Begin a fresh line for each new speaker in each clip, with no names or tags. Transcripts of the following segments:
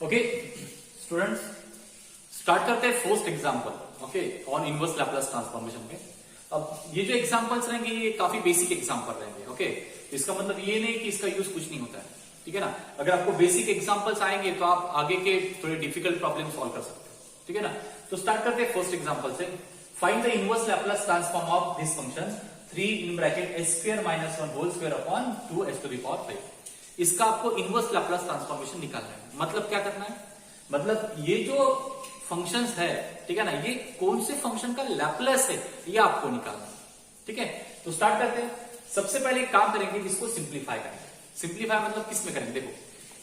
Okay students, start करते हैं first example. Okay, on inverse Laplace transformation में। अब ये जो एग्जांपल्स रहेंगे ये काफी बेसिक एग्जांपल रहेंगे। ओके, इसका मतलब ये नहीं कि इसका यूज कुछ नहीं होता है, ठीक है ना। अगर आपको बेसिक एग्जांपल्स आएंगे तो आप आगे के थोड़े डिफिकल्ट प्रॉब्लम सॉल्व कर सकते हैं, ठीक है ना। तो स्टार्ट करते हैं फर्स्ट एग्जांपल से। Find the inverse Laplace transform of this function 3 in bracket s square minus 1 whole square upon 2s to the power 5। इसका आपको इनवर्स लैपलास ट्रांसफॉर्मेशन निकालना है। मतलब क्या करना है, मतलब ये जो फंक्शंस है, ठीक है ना, ये कौन से फंक्शन का लैपलास है ये आपको निकालना है, ठीक है। तो स्टार्ट करते हैं। सबसे पहले एक काम करेंगे, इसको सिंप्लीफाई करेंगे। सिंप्लीफाई मतलब किस में करेंगे, देखो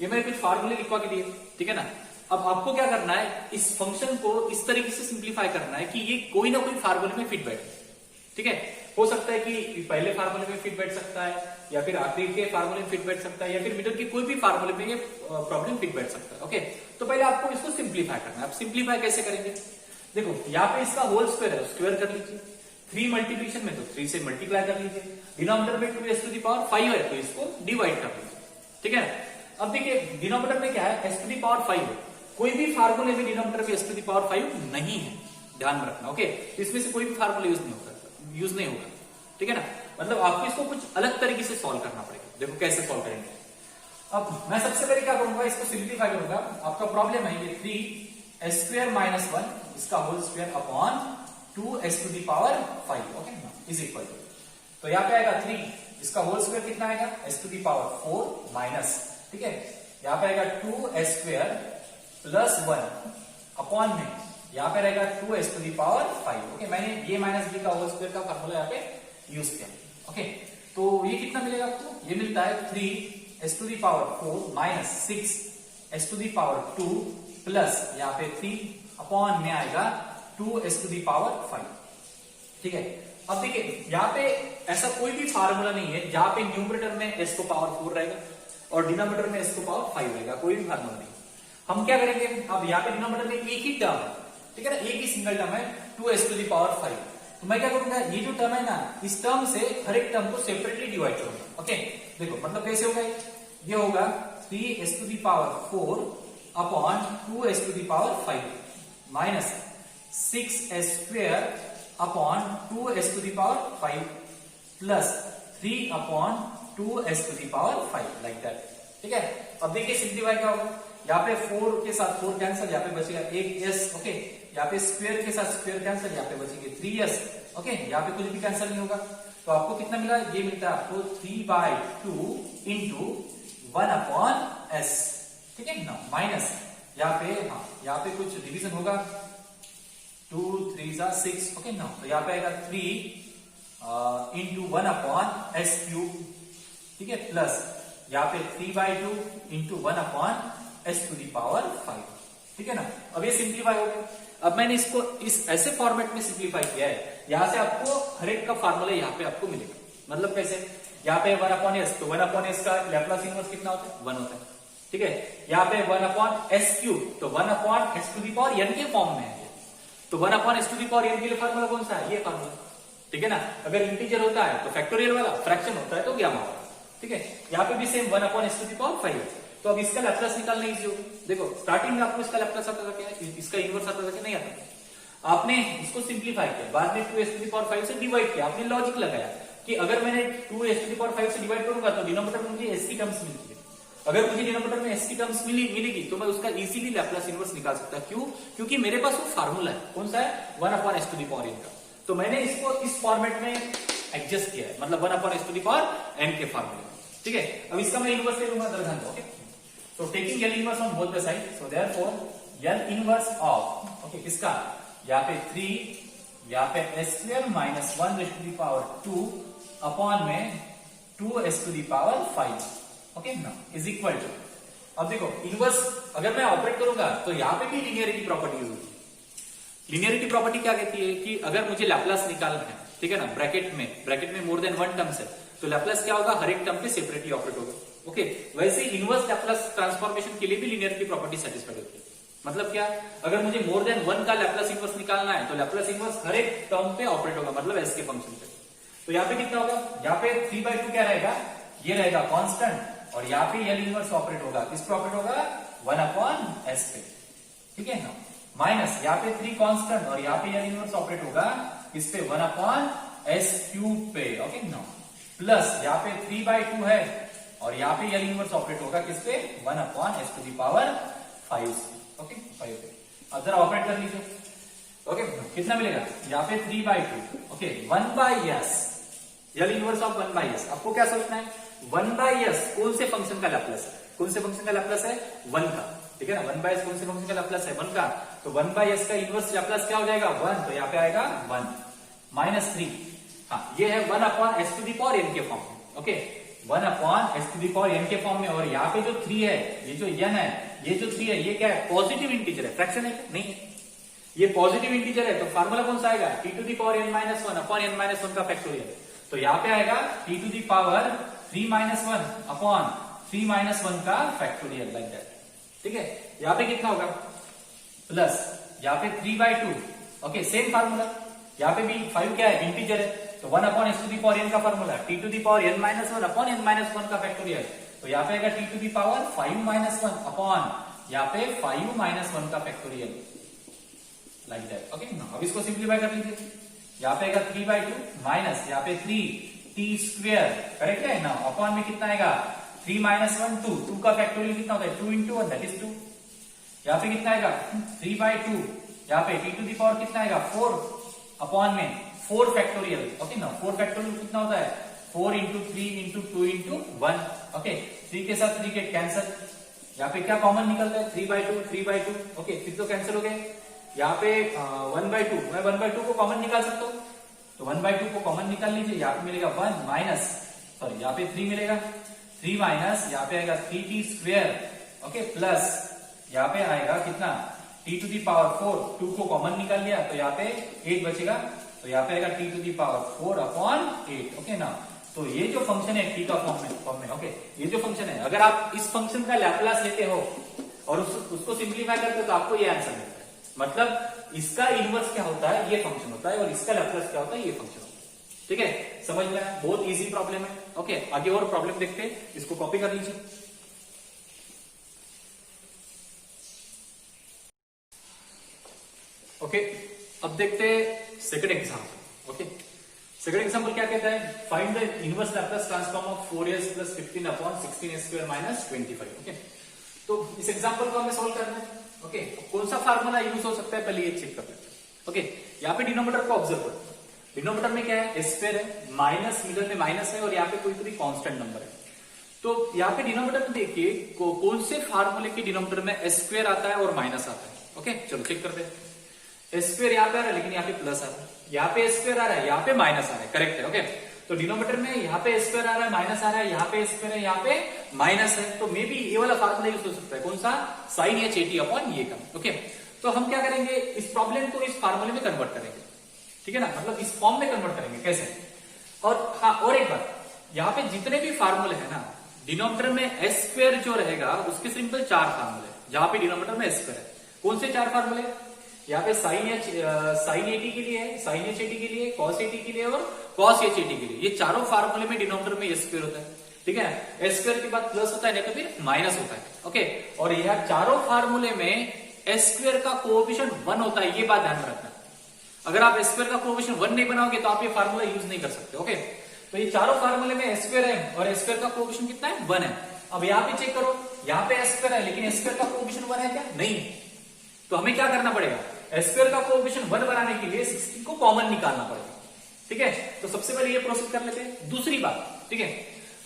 ये मैंने कुछ फार्मूले लिखवा के दिए, ठीक है ना। अब आपको क्या करना है, इस फंक्शन को इस तरीके से सिंप्लीफाई करना है कि ये कोई ना कोई फार्मूले में फिट बैठे, ठीक है। हो सकता है कि पहले फार्मूले में फिट बैठ सकता है, या फिर आखिरी के फार्मूले में फिट बैठ सकता है, या फिर मिडिल के कोई भी फार्मूले में ये प्रॉब्लम फिट बैठ सकता है। ओके, तो पहले आपको इसको सिंप्लीफाई करना है। आप सिंप्लीफाई कैसे करेंगे, देखो यहाँ पे इसका होल स्क्वायर है, स्क्वायर कर लीजिए। 3 मल्टीप्लिकेशन में तो 3 से मल्टीप्लाई कर लीजिए। डिनोमिनेटर में 2s टू द पावर 5 है तो इसको डिवाइड कर लीजिए, ठीक है। अब देखिए डिनोमिनेटर में क्या है, s टू द पावर 5 है। कोई भी फार्मूले में डिनोमिनेटर में s टू द पावर 5 नहीं है, ध्यान में रखना। ओके, इसमें से कोई भी फार्मूला यूज नहीं होगा, ठीक है ना। मतलब आपको इसको कुछ अलग तरीके से सॉल्व करना पड़ेगा। देखो कैसे सॉल्व करेंगे। अब मैं सबसे पहले क्या करूंगा, इसको सिंप्लीफाई करूंगा। आपका प्रॉब्लम है ये 3s स्क्वायर माइनस 1 इसका whole square upon 2s to the power 5, okay ना, इज इक्वल टू, तो यहाँ पे आएगा 3, इसका होल स्क्वायर कितना आएगा, s to the power 4 minus, ठीक है, यहाँ पे आएगा 2s स्क्वायर प्लस 1 अपॉन में यहाँ पे रहेगा 2s to the power 5। Okay, मैंने ये माइनस b का होल स्क्वायर का फार्मूला यहाँ पे यूज किया। ओके, तो ये कितना मिलेगा आपको, ये मिलता है 3s to the power 4 minus 6s to the power 2 plus यहाँ पे 3 अपॉन में आएगा 2s टू द पावर 5, ठीक है। अब देखिए यहाँ पे ऐसा कोई भी फार्मूला नहीं है जहां पे न्यूमरेटर में s को पावर 4 रहेगा और डिनोमिनेटर में s को पावर 5 रहेगा, कोई भी फार्मूला नहीं। हम क्या करेंगे, अब यहाँ पे डिनोमिनेटर में एक ही टर्म है, ठीक है ना, एक ही सिंगल टर्म है 2s टू द पावर 5। तो मैं क्या करूंगा, ये जो टर्म है ना, इस टर्म से हर एक टर्म को सेपरेटली डिवाइड करूंगा। ओके, देखो मतलब कैसे होगा, ये होगा 3s to the power 4 upon 2s to the power 5 minus 6s square upon 2s to the power 5 plus 3 upon 2s to the power 5, like that, ठीक है। अब देखिए सिंप्लीफाई क्या होगा, यहाँ पे 4 के साथ 4 कैंसिल, यहाँ पे बचेगा एक s, ओके, यहाँ पे स्क्वायर के साथ स्क्वायर कैंसिल, यहाँ पे बचेंगे 3s, ओके, यहाँ पे कुछ भी कैंसिल नहीं होगा। तो आपको कितना मिला, ये मिलता है आपको 3/2 इंटू 1 अपॉन s, ठीक है ना, माइनस यहाँ पे, हाँ यहाँ पे कुछ डिवीजन होगा, 2 3 6, ओके ना, तो यहाँ पे आएगा 3 इंटू 1 अपॉन s क्यूब, ठीक है, प्लस यहाँ पे 3/2 into 1 upon s to the power 5, ठीक है ना। अब ये सिंप्लीफाई हो गया। अब मैंने इसको इस ऐसे फॉर्मेट में सिंप्लीफाई किया है, यहां से आपको हर एक का फार्मूला यहाँ पे आपको मिलेगा। मतलब कैसे, यहाँ पे 1 अपॉन s, तो 1 अपॉन s का लैप्लास इनवर्स कितना होता है, 1 होता है, ठीक है। यहाँ पे 1 अपॉन s क्यूब, तो 1 upon s to the power n के फॉर्म में है, तो 1 upon s to the power n के लिए फार्मूला कौन सा है, ये फार्मूला, ठीक है ना। अगर इंटीजर होता है तो फैक्टोरियल वाला, फ्रैक्शन होता है तो गामा वाला, ठीक है। यहाँ पे भी same 1 upon s to the power 5 है। तो अब इसका लैप्लास निकालना इजी होगा। देखो स्टार्टिंग में आपको इसका लैप्लास आता था क्या, इसका इनवर्स आता था क्या, नहीं आता। आपने इसको सिंप्लीफाई किया, बाद में 2s टू द पावर 5 से डिवाइड किया, आपने लॉजिक लगाया कि अगर मैंने 2s टू द पावर 5 से डिवाइड करूंगा तो डिनोमिनेटर में मुझे s की टर्म्स मिलती है। अगर मुझे डिनोमिनेटर में s की टर्म्स मिलेगी तो मैं उसका इजीली लैप्लास इनवर्स निकाल सकता। क्यों, क्योंकि मेरे पास वो फार्मूला है, कौन सा है, 1 upon s to the power n का। तो मैंने इसको इस फॉर्मेट में एडजस्ट किया है, मतलब 1 upon s to the power n के फॉर्मूले, ठीक है। अब इसका मैं इनवर्स ले लूंगा, ध्यान दो। Okay, so taking L inverse on both the sides, so therefore L inverse of, okay, किसका, यहाँ पे 3, यहाँ पे s square minus 1 raise to the power 2 upon में 2s to the power 5, okay ना, इज इक्वल टू। अब देखो inverse अगर मैं ऑपरेट करूंगा तो यहाँ पे भी लीनियरिटी प्रॉपर्टी यूज होती है। लीनियरिटी प्रॉपर्टी क्या कहती है कि अगर मुझे लैप्लास निकालना है, ठीक है ना, ब्रैकेट में मोर देन 1 टर्म्स है, तो लैप्लास क्या होगा, हर एक टर्म पे सेपरेटली ऑपरेट होगा। ओके, वैसे इनवर्स लैप्लास ट्रांसफॉर्मेशन के लिए भी लीनियरिटी प्रॉपर्टी सेटिस्फाइड होती है। मतलब क्या, अगर मुझे मोर देन 1 का लैप्लास इनवर्स निकालना है तो लैप्लास इनवर्स हर एक टर्म पे ऑपरेट होगा, मतलब s के फंक्शन पे। तो यहाँ पे कितना होगा, यहाँ पे 3/2 क्या रहेगा, ये रहेगा कांस्टेंट, और यहाँ पे L इनवर्स ऑपरेट होगा, किस पर ऑपरेट होगा, 1 अपॉन एस पे, ठीक है ना, माइनस यहाँ पे 3 कांस्टेंट और यहाँ पे यल इनवर्स ऑपरेट होगा किस पे 1 अपॉन एस क्यूब पे, ओके ना, प्लस यहाँ पे 3/2 है और यहाँ पे यल इनवर्स ऑपरेट होगा किस पे 1 upon S to the power 5, okay 5 पे। अब जरा ऑपरेट कर लीजिए, ओके कितना मिलेगा यहाँ पे 3/2, okay 1/s, L inverse of 1/s। आपको क्या सोचना है 1/s कौन से फंक्शन का लैप्लस है, कौन से फंक्शन का लैप्लस है 1 का, ठीक है ना, 1/s कौन से फंक्शन का लैप्लस है 1 का, तो 1/s का इनवर्स लैप्लस क्या हो जाएगा 1, तो यहाँ पे आएगा 1 माइनस 3, हाँ ये है 1 upon S to the power n के फॉर्म में, okay 1 upon S to the power n के फॉर्म में, और यहाँ पे जो 3 है, ये जो n है, ये जो 3 है, ये क्या है पॉजिटिव इंटीजर है, फ्रैक्शन है नहीं है, ये पॉजिटिव इंटीजर है, तो फार्मूला कौन सा आएगा t to the power n minus 1 upon n minus 1 का फैक्टोरियल, तो यहाँ पे आएगा t to the power 3 minus 1 upon 3 minus 1 का फैक्टोरियल, लाइक दैट, ठीक है। यहाँ पे कितना होगा प्लस यहाँ पे 3/2, ओके सेम फार्मूला, यहाँ पे भी 5 क्या है इंटीजर है, तो 1 upon S to the power n का formula t to the power n minus 1 upon n minus 1 का फैक्टोरियल, तो यहाँ पे आएगा t to the power 5 minus 1 upon यहाँ पे 5 माइनस 1 का फैक्टोरियल, लाइक दैट, ओके। अब इसको सिंप्लीफाई कर लीजिए, यहाँ पे आएगा 3/2 माइनस यहाँ पे 3t स्क्वायर, करेक्ट है ना, अपॉन में कितना आएगा 3 माइनस 1 2 का फैक्टोरियल कितना होता है 2 into 1 दैट इज 2, यहाँ पे कितना आएगा 3/2, यहाँ पे t टू दी पावर कितना आएगा 4 अपॉन में 4 फैक्टोरियल, ओके ना, 4 फैक्टोरियल कितना होता है 4 into 3 into 2 into 1, ओके 3 के साथ 3 के कैंसिल, यहाँ पे क्या कॉमन निकलता है 3/2, ओके फिर तो कैंसिल हो गए, यहाँ पे 1/2, मैं 1/2 को कॉमन निकाल सकता हूँ, तो 1/2 को कॉमन निकाल लीजिए, यहाँ पे मिलेगा 1 माइनस, सॉरी यहाँ पे 3 मिलेगा, 3 माइनस यहाँ पे आएगा 3t स्क्वायर, ओके प्लस यहाँ पे आएगा कितना t टू दी पावर 4, 2 को कॉमन निकाल लिया तो यहाँ पे 8 बचेगा, तो यहाँ पे आएगा t to the power 4 upon 8, okay ना। तो ये जो फंक्शन है t का फॉर्म में, ओके ये जो फंक्शन है, अगर आप इस फंक्शन का लैप्लास लेते हो और उसको सिंप्लीफाई करते हो तो आपको ये आंसर मिलता है, मतलब इसका इनवर्स क्या होता है ये फंक्शन होता है और इसका लैप्लास क्या होता है ये फंक्शन होता है, ठीक है, समझ में आया, बहुत इजी प्रॉब्लम है, ओके। आगे और प्रॉब्लम देखते हैं, इसको कॉपी कर लीजिए, ओके। अब देखते हैं second example, okay. Second example क्या कहता है, find the inverse Laplace transform of 4s plus 15 upon 16s square minus 25, okay. तो इस एग्जाम्पल को हमें सोल्व करना है, ओके। कौन सा फार्मूला यूज हो सकता है पहले ये चेक कर लेते हैं, ओके। यहाँ पे डिनोमिनेटर को ऑब्जर्व करो, डिनोमिनेटर में क्या है स्क्वायर है, माइनस मिडल में माइनस है और यहाँ पे कोई कांस्टेंट नंबर है, तो यहाँ पे डिनोमिनेटर में देखिए कौन से फार्मूले के डिनोमिनेटर में स्क्वायर आता है और माइनस आता है, ओके। चलो चेक करते हैं, स्क्वायर यहाँ पे आ रहा है लेकिन यहाँ पे प्लस आ रहा है, यहाँ पे स्क्वायर आ रहा है यहाँ पे माइनस आ रहा है, करेक्ट है, ओके। तो डिनोमिनेटर में यहाँ पे स्क्वायर आ रहा है माइनस आ रहा है, यहाँ पे स्क्वायर है यहाँ पे माइनस है, तो मे बी ये वाला फार्मूला यूज हो सकता है, कौन सा साइन h 80 अपॉन ये का, ओके। तो हम क्या करेंगे इस प्रॉब्लम को इस फार्मूले में कन्वर्ट करेंगे, ठीक है ना, मतलब इस फॉर्म में कन्वर्ट करेंगे कैसे, और हाँ और एक बात, यहाँ पे जितने भी फार्मूले है ना डिनोमिनेटर में एस स्क्वायर जो रहेगा उसके सिंपल 4 फार्मूले, जहां पे डिनोमिनेटर में स्क्वायर है, कौन से 4 फार्मूले, यहाँ पे साइन 80 के लिए है, साइन h 80 के लिए, कॉस 80 के लिए और कॉस h 80 के लिए, ये चारों फार्मूले में डिनोमिनेटर में स्क्वायर होता है, ठीक है ना, स्क्वायर के बाद प्लस होता है नहीं तो फिर माइनस होता है, ओके। और यह चारों फार्मूले में स्क्वायर का कोएफिशिएंट 1 होता है, ये बात ध्यान में रखना, अगर आप स्क्वायर का कोएफिशिएंट 1 नहीं बनाओगे तो आप ये फार्मूला यूज नहीं कर सकते, ओके। तो ये चारों फार्मूले में स्क्वायर है और स्क्वायर का कोएफिशिएंट कितना है 1 है। अब यहाँ पे चेक करो, यहाँ पे स्क्वायर है लेकिन स्क्वायर का कोएफिशिएंट 1 है क्या, नहीं, तो हमें क्या करना पड़ेगा, स्क्वायर का कोएफिशिएंट 1 बनाने के लिए 16 को कॉमन निकालना पड़ेगा, ठीक है। तो सबसे पहले ये प्रोसेस कर लेते हैं। दूसरी बात, ठीक है,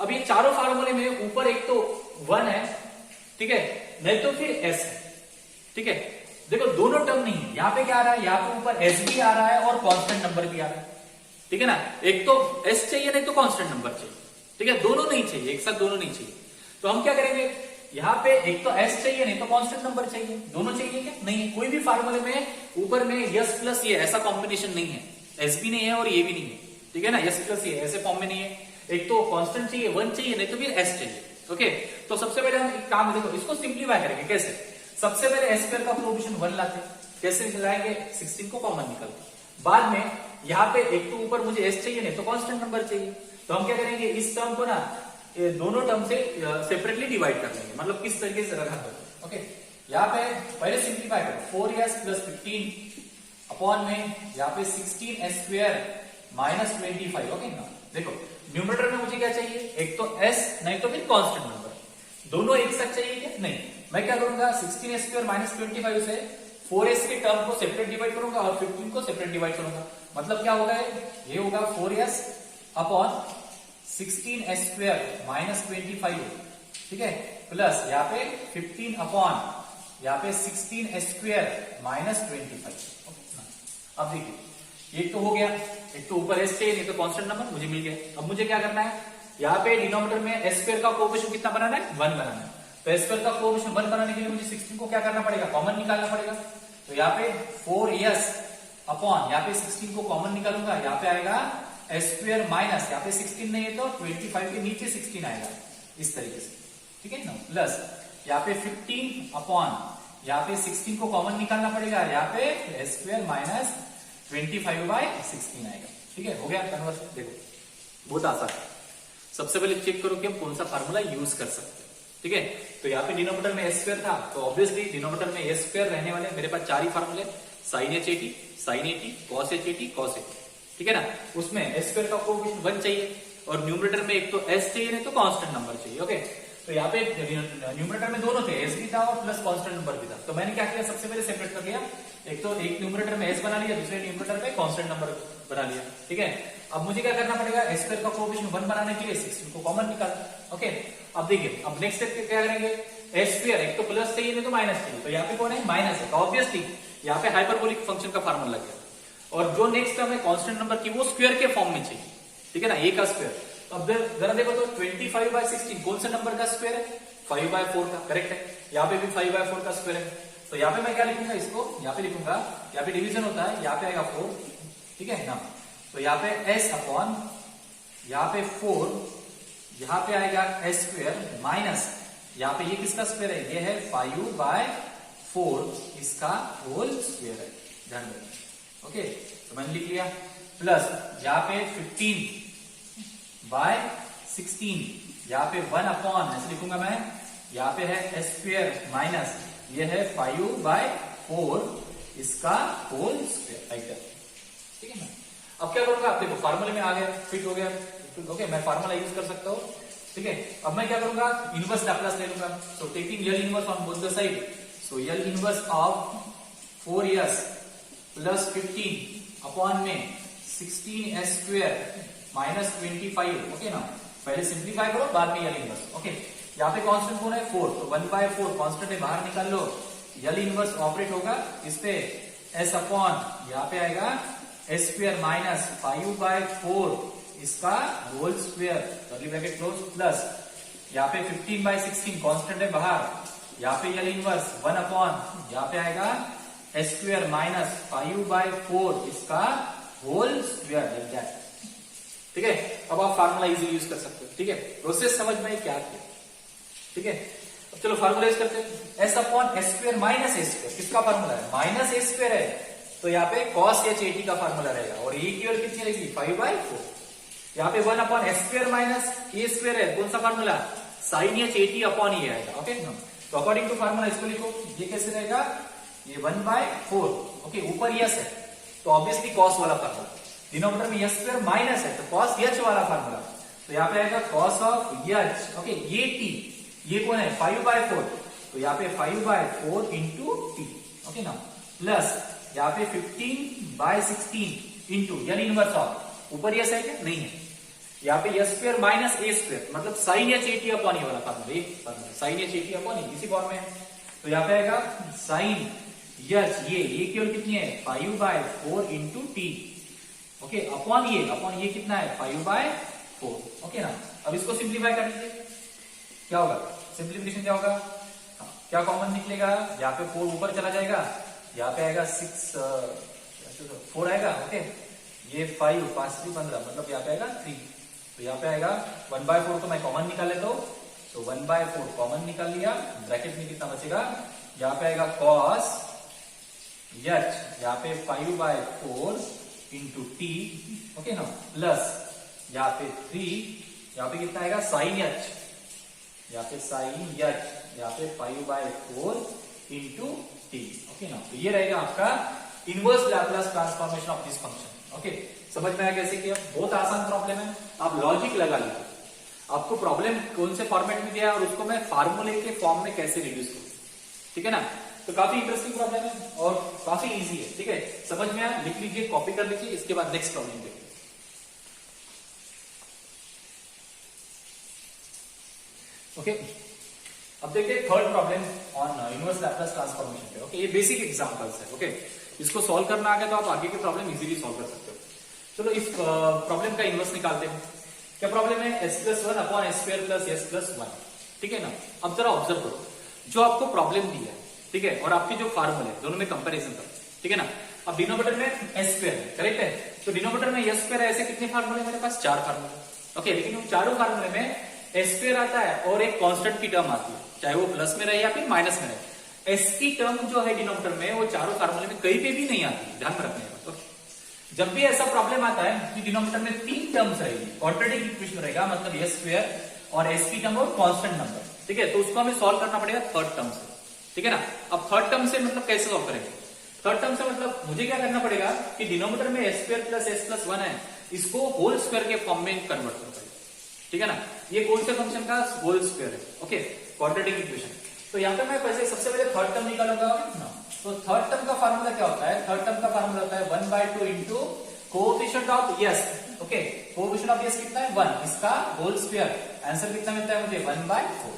अब ये चारों फार्मूले में ऊपर एक तो 1 है, ठीक है, नहीं तो फिर s है, ठीक है। देखो दोनों टर्म नहीं है, यहाँ पे क्या आ रहा है, यहाँ पे ऊपर s भी आ रहा है और कांस्टेंट नंबर भी आ रहा है, ठीक है ना, एक तो s चाहिए नहीं तो कांस्टेंट नंबर चाहिए, ठीक है, दोनों नहीं चाहिए, एक साथ दोनों नहीं चाहिए, तो हम क्या करेंगे, यहाँ पे एक तो s चाहिए नहीं तो कांस्टेंट नंबर चाहिए, दोनों चाहिए क्या, नहीं, कोई भी फार्मूले में ऊपर में यस प्लस ये ऐसा कॉम्बिनेशन नहीं है, s भी नहीं है और ये भी नहीं है, ठीक है ना, यस प्लस ये ऐसे फॉर्म में नहीं है, एक तो कांस्टेंट चाहिए 1 चाहिए नहीं तो फिर s चाहिए, ओके। तो सबसे पहले हम एक काम देखो, इसको सिंप्लीफाई करेंगे कैसे, सबसे पहले स्क्वायर का कोएफिशिएंट 1 लाते हैं, कैसे निकालेंगे, 16 को कॉमन निकालते, बाद में यहाँ पे एक तो ऊपर मुझे s चाहिए नहीं तो कांस्टेंट नंबर चाहिए, तो हम क्या करेंगे इस टर्म को ना दोनों टर्म से सेपरेटली डिवाइड कर लेंगे, मतलब किस तरीके से रखा है, ओके। यहाँ पे पहले सिंप्लीफाई करो, 4s प्लस 15 अपॉन में यहाँ पे 16s² माइनस 25। ओके ना, देखो न्यूमरेटर में मुझे क्या चाहिए, एक तो s नहीं तो फिर कांस्टेंट नंबर, दोनों एक साथ चाहिए क्या? नहीं, मैं क्या करूंगा 16s² माइनस 25 से 4s के टर्म को सेपरेट डिवाइड करूंगा और 15 को सेपरेट डिवाइड करूंगा। मतलब क्या होगा, ये होगा 4s अपॉन 16s² माइनस 25, ठीक है, प्लस यहाँ पे 15 अपॉन यहाँ पे 16s² माइनस 25। अब देखिए एक तो हो गया, एक तो ऊपर s चाहिए, नहीं तो कांस्टेंट नंबर मुझे मिल गया। अब मुझे क्या करना है, यहाँ पे डिनोमिनेटर में s² का कोएफिशिएंट कितना बनाना है, 1 बनाना है। तो s² का कोएफिशिएंट 1 बनाने के लिए मुझे 16 को क्या करना पड़ेगा, कॉमन निकालना पड़ेगा। तो यहाँ पे 4s अपॉन यहाँ पे 16 को कॉमन निकालूंगा, यहाँ पे आएगा s² माइनस यहाँ पे 16 नहीं है तो 25 के नीचे 16 आएगा, इस तरीके से, ठीक है ना, प्लस यहाँ पे 15 अपॉन यहाँ पे 16 को कॉमन निकालना पड़ेगा, यहाँ पे s² माइनस 25/16 आएगा। ठीक है, हो गया कन्वर्शन। देखो बहुत आसान है, सबसे पहले चेक करो कि हम कौन सा फार्मूला यूज कर सकते हैं। ठीक है, तो यहाँ पे डिनोमिनेटर में s² था, तो ऑब्वियसली डिनोमिनेटर में s² रहने वाले मेरे पास 4 ही फार्मूले, sin h at, sin at, cos h at, cos at, ठीक है ना। उसमें s² का कोएफिशिएंट 1 चाहिए और न्यूमरेटर में एक तो s चाहिए नहीं तो कांस्टेंट नंबर चाहिए। ओके, तो यहाँ पे न्यूमरेटर में दोनों थे, s भी था और प्लस कांस्टेंट नंबर भी था। तो मैंने क्या किया, सबसे पहले सेपरेट कर लिया, एक तो एक न्यूमरेटर में s बना लिया, दूसरे न्यूमरेटर में कांस्टेंट नंबर बना लिया। ठीक है, अब मुझे क्या करना पड़ेगा, s² का कोएफिशिएंट 1 बनाने के लिए 16 को कॉमन निकाल। ओके, अब देखिए अब नेक्स्ट स्टेप क्या करेंगे, s², एक तो प्लस चाहिए नहीं तो माइनस चाहिए, तो यहाँ पे कौन है, माइनस है, तो ऑब्वियसली यहाँ पे हाइपरबोलिक फंक्शन का फार्मूला लग गया। और जो नेक्स्ट टर्म है कांस्टेंट नंबर की, वो स्क्वायर के फॉर्म में चाहिए। ठीक है ना, a का स्क्वायर। अब जरा देखो तो 25/16 कौन सा नंबर का स्क्वायर है, 5/4 का, करेक्ट है। यहाँ पे भी 5/4 का स्क्वायर है, तो यहाँ पे मैं क्या लिखूंगा, इसको यहाँ पे लिखूंगा, यहाँ पे डिवीजन होता है, यहाँ पे आएगा 4, ठीक है ना। तो यहाँ पे s अपॉन यहाँ पे 4, यहाँ पे आएगा s² माइनस यहाँ पे ये किसका स्क्वायर है, ये है 5/4, इसका होल स्क्वायर है, ध्यान रखिए। ओके, तो मैंने लिख लिया, प्लस यहाँ पे 15/16, यहाँ पे 1 अपॉन ऐसे लिखूंगा मैं, यहाँ पे है s² माइनस ये है 5/4, इसका होल स्क्वायर, ठीक है ना। अब क्या करूंगा, आप देखो फार्मूले में आ गया, फिट हो गया, ओके, मैं फार्मूला यूज कर सकता हूँ। ठीक है, अब मैं क्या करूंगा, इनवर्स लैप्लास ले लूंगा। So taking L inverse on both the side, so L inverse of 4s plus 15 upon में 16s² माइनस 25। ओके ना, पहले सिंप्लीफाई करो, बाद में L इनवर्स। ओके, यहाँ पे कांस्टेंट कौन है, 4, तो 1/4 कांस्टेंट है, बाहर निकाल लो, L इनवर्स ऑपरेट होगा इस पे, s अपॉन यहाँ पे आएगा s² माइनस 5/4, इसका whole square, curly bracket close, plus यहाँ पे 15/16 कांस्टेंट है बाहर, यहाँ पे L इनवर्स 1 अपॉन यहाँ पे आएगा s² माइनस 5/4, इसका होल स्क्वायर, ठीक है। अब आप फार्मूला इजीली यूज कर सकते हो। ठीक है, प्रोसेस समझ में क्या किया, ठीक है। अब चलो फार्मूला यूज करते हैं, s upon s² minus a², किसका फार्मूला है, माइनस a² है, तो यहाँ पे cos h at का फार्मूला रहेगा, और e की वैल्यू कितनी रहेगी, 5/4। यहाँ पे 1 अपॉन s² माइनस a² है, कौन सा formula, sin h at upon e आएगा। ओके, तो अकॉर्डिंग टू फार्मूला इसको लिखो, ये कैसे रहेगा, ये 1/4। ओके, ऊपर यस है तो ऑब्वियसली cos वाला फार्मूला, डिनोमिनेटर में s² माइनस है तो cos h वाला फार्मूला, तो यहाँ पे आएगा cos ऑफ h। ओके, ये t, ये कौन है, 5/4, तो यहाँ पे 5/4 इंटू t। ओके ना, प्लस यहाँ पे 15/16 इंटू L इनवर्स ऑफ, ऊपर यस है क्या, नहीं है, यहाँ पे s² माइनस a², मतलब sin h at upon e वाला फार्मूला, ये formula sin h at upon e इसी फॉर्म में है। तो यहाँ पे आएगा sin h, ये केवल कितनी है, 5/4 इंटू t। ओके, अपॉन ये कितना है, 5/4। ओके ना, अब इसको सिंप्लीफाई कर लीजिए, क्या होगा, सिंप्लीफिकेशन क्या होगा, क्या कॉमन निकलेगा, यहाँ पे 4 ऊपर चला जाएगा, यहाँ पे आएगा 4 आएगा। ओके, ये 5, 5 3 15, मतलब यहाँ पे आएगा 3, तो यहाँ पे आएगा 1/4, तो मैं कॉमन निकाल लेता हूँ, तो 1/4 कॉमन निकाल लिया, ब्रैकेट में कितना बचेगा, यहाँ पे आएगा cos h, यहाँ पे 5/4 इंटू t। ओके ना, प्लस यहाँ पे 3, यहाँ पे कितना आएगा sin h, यहाँ पे sin h, यहाँ पे 5/4 इंटू टी। ओके ना, तो ये रहेगा आपका inverse Laplace transformation of this function. Okay, समझ में आया कैसे किया? बहुत आसान प्रॉब्लम है, आप लॉजिक लगा लीजिए। आपको प्रॉब्लम कौन से फॉर्मेट में दिया है और उसको मैं फार्मूले के फॉर्म में कैसे रिड्यूस करूं, ठीक है ना। तो काफी इंटरेस्टिंग प्रॉब्लम है और काफी इजी है, ठीक है। समझ में आया, लिख लीजिए, कॉपी कर लीजिए, इसके बाद नेक्स्ट प्रॉब्लम देखिए। ओके, अब देखिए third problem on inverse Laplace transformation पे। ओके, ये बेसिक एग्जांपल्स है। ओके, इसको सॉल्व करना आ गया तो आप आगे के प्रॉब्लम इजीली सॉल्व कर सकते हो। चलो इस प्रॉब्लम का इनवर्स निकालते हैं। क्या प्रॉब्लम है? s plus one upon s square plus s plus one, ठीक है ना। अब जरा ऑब्जर्व करो, जो आपको प्रॉब्लम दी है, ठीक है, और आपकी जो फार्मूला है, दोनों में कंपैरिजन करो, ठीक है ना। अब डिनोमिनेटर में एस स्क्वायर है, करेक्ट है, तो डिनोमिनेटर में एस स्क्वायर है, ऐसे कितने फार्मूले मेरे पास? 4 फार्मूले। ओके, लेकिन उन चारों फार्मूले में एस स्क्वायर आता है और एक कांस्टेंट की टर्म आती है, चाहे वो प्लस में रहे या फिर माइनस में रहे। एस की टर्म जो है डिनोमिनेटर में, वो चारों फार्मूले में कहीं पे भी नहीं आती, ध्यान में रखने का। ओके, जब भी ऐसा प्रॉब्लम आता है कि डिनोमिनेटर में 3 टर्म्स रहेगी, क्वाड्रेटिक इक्वेशन रहेगा, मतलब एस स्क्वायर और एस की टर्म और कांस्टेंट नंबर, ठीक है, तो उसको हमें सॉल्व करना पड़ेगा थर्ड टर्म से, ठीक है ना। अब थर्ड टर्म से मतलब कैसे सॉल्व करेंगे? थर्ड टर्म से मतलब मुझे क्या करना पड़ेगा कि डिनोमिनेटर में S square plus s plus one है, इसको होल स्क्वायर के फॉर्म में कन्वर्ट करना पड़ेगा, ठीक है ना। ये कौन से फंक्शन का होल स्क्वायर है? Okay, quadratic equation. तो यहाँ पे मैं पहले सबसे पहले थर्ड टर्म निकालूंगा ना। तो थर्ड टर्म का फार्मूला क्या होता है? थर्ड टर्म का फार्मूला होता है 1/2 into coefficient of S. Okay, coefficient of s कितना है? 1, इसका होल स्क्वायर। आंसर कितना मिलता है मुझे? 1/4,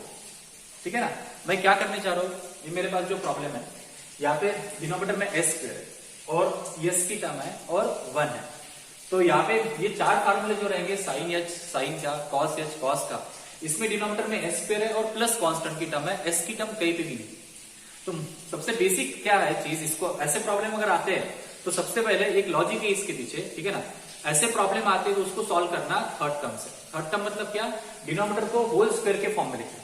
ठीक है ना। मैं क्या करने जा रहा हूं, ये मेरे पास जो प्रॉब्लम है, यहाँ पे डिनोमिनेटर में एस स्क्वायर है और एस की टर्म है और 1 है, तो यहाँ पे ये 4 फार्मूले जो रहेंगे, साइन एच, साइन का, कॉस एच, कॉस का, इसमें डिनोमिनेटर में एस स्क्वायर है और प्लस कांस्टेंट की टर्म है, एस की टर्म कहीं पे भी नहीं। तो सबसे बेसिक क्या है चीज, इसको ऐसे प्रॉब्लम अगर आते हैं तो सबसे पहले एक लॉजिक है इसके पीछे, ठीक है ना। ऐसे प्रॉब्लम आते हैं तो उसको सॉल्व करना थर्ड टर्म से। थर्ड टर्म मतलब क्या? डिनोमिनेटर को होल स्क्वायर के फॉर्म में लिखना।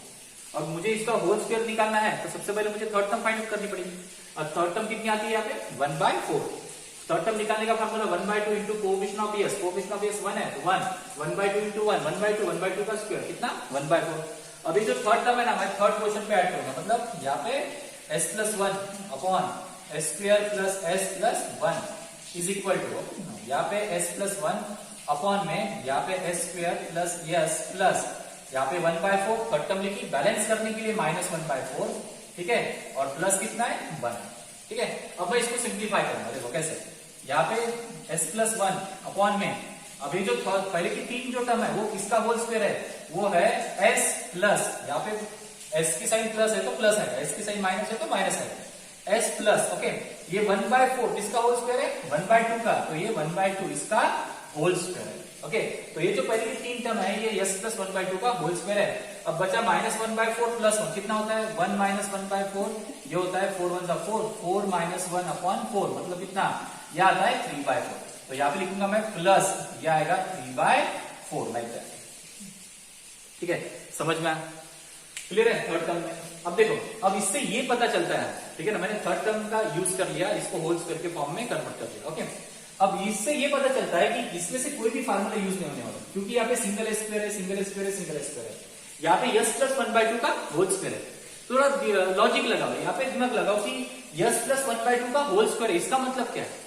और मुझे इसका होल स्क्वायर निकालना है तो सबसे पहले मुझे थर्ड टर्म फाइंड आउट करनी पड़ेगी। और थर्ड टर्म कितनी आती है यहाँ पे? 1/4। थर्ड टर्म निकालने का formula 1/2 into coefficient of S. Coefficient of S 1 है तो 1, 1/2 इंटू 1, 1/2, 1/2 का स्क्वायर कितना? 1/4। अभी जो थर्ड टर्म है ना, मैं थर्ड क्वेश्चन पे ऐड करूंगा, मतलब यहाँ पे s plus 1 upon s square plus s plus 1 is equal to, यहाँ पे s प्लस 1 अपॉन में यहाँ पे s square plus s plus यहाँ पे 1/4 थर्ड टर्म लिखी, बैलेंस करने के लिए -1/4, ठीक है, और प्लस कितना है? 1, ठीक है। अब मैं इसको सिंप्लीफाई करूंगा, देखो कैसे। यहाँ पे s प्लस 1 अपॉन में अभी जो पहले की 3 जो टर्म है वो किसका होल स्क्वायर है? वो है s प्लस, यहाँ पे s की साइन प्लस है तो प्लस है, s की साइन माइनस है तो माइनस है, s प्लस, ओके। ये 1/4 किसका होल स्क्वायर है? 1/2 का, तो ये 1/2 इसका होल स्क्वायर है, ओके। तो ये जो पहले की 3 टर्म है ये s प्लस 1/2 का होल स्क्वायर है। अब बचा -1/4 प्लस 1, कितना होता है? 1 - 1/4, ये होता है 4 1 4, 4 - 1 अपॉन 4, मतलब कितना? यह आता है 3/4। तो यहाँ पे लिखूंगा मैं प्लस, यह आएगा 3/4, लाइक दैट, ठीक है। समझ में आया? क्लियर है थर्ड टर्म में? अब देखो, अब इससे ये पता चलता है, ठीक है ना, मैंने थर्ड टर्म का यूज कर लिया, इसको होल स्क्वायर के फॉर्म में कन्वर्ट कर दिया, ओके। अब इससे ये पता चलता है कि इसमें से कोई भी फार्मूला यूज नहीं होने वाला, क्योंकि यहाँ पे सिंगल स्क्वायर है, सिंगल स्क्वायर है, सिंगल स्क्वायर है। यहाँ पे s प्लस 1/2 का होल स्क्वायर है। थोड़ा लॉजिक लगाओ, यहाँ पे दिमाग लगाओ कि s प्लस 1/2 का होल स्क्वायर है, इसका मतलब क्या है?